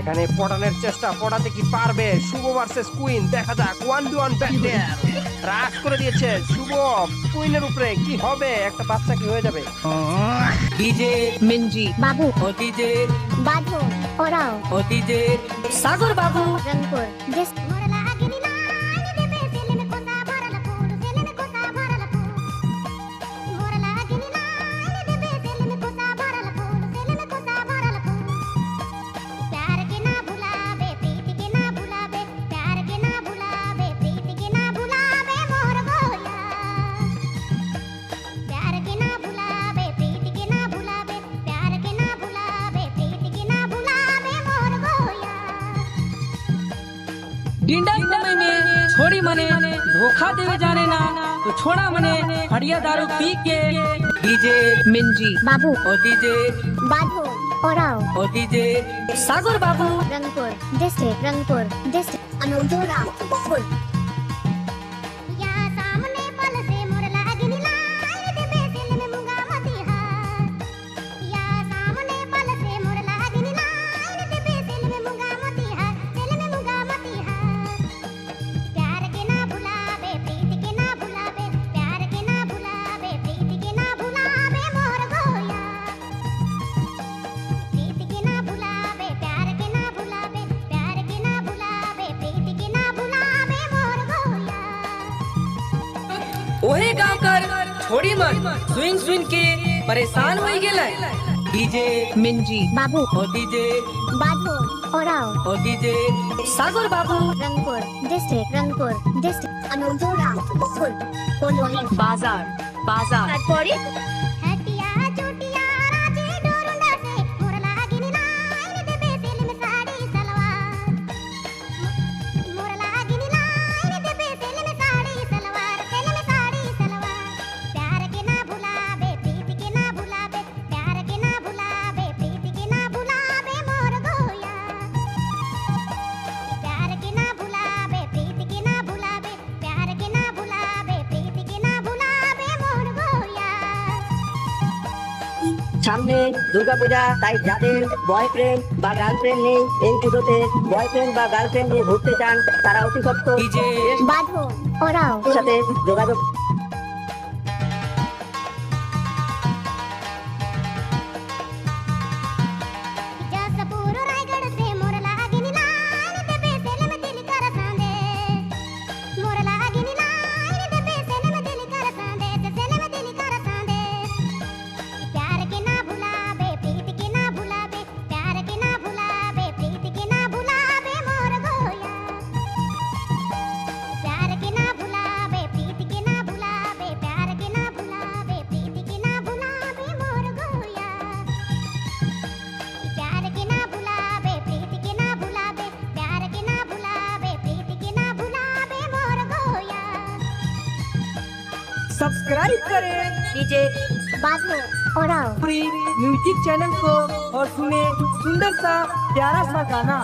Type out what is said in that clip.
এখানে পটানোর চেষ্টা, পটাতে কি পারবে শুভ ভার্সেস কুইন, দেখা যাক। 1v1 ব্যাটল রাশ করে দিয়েছে শুভ কুইনের উপরে, কি হবে? একটা বাচ্চা কি হয়ে যাবে? ডিজে मिंजी बाबू ও ডিজে बाधो ओराव ও ডিজে সাগর বাবু रंगपुर जिस डिंडा समय में छोड़ी मने धोखा देवे जाने ना, तो छोड़ा मने हड़िया दारू पी के। डीजे मिंजी बाबू ओ डीजे बाधो ओराव ओ डीजे सागर बाबू रंगपुर डिस्ट्रिक्ट रंगपुर डिस्ट्रिक्ट अनंतपुर फुल ओहे गाँव कर छोड़ी मन स्विंग स्विंग के परेशान हो गेला। डीजे मिंजी बाबू ओ डीजे बाधो ओराव ओ डीजे सागर बाबू रंगपुर डिस्ट्रिक्ट अनंतपुर फुल बाजार बाजार তারপরে সামনে দুর্গাপূজা, তাই যাদের বয়ফ্রেন্ড বা গার্লফ্রেন্ড নেই, এই পুজোতে বয়ফ্রেন্ড বা গার্লফ্রেন্ড নিয়ে ঘুরতে চান, তারা অতি সত্ত্বর डीजे বাধো ওরাও এর সাথে যোগাযোগ। सब्सक्राइब करें डीजे बाधो ओराव म्यूजिक चैनल को और सुने सुंदर सा प्यारा सा गाना।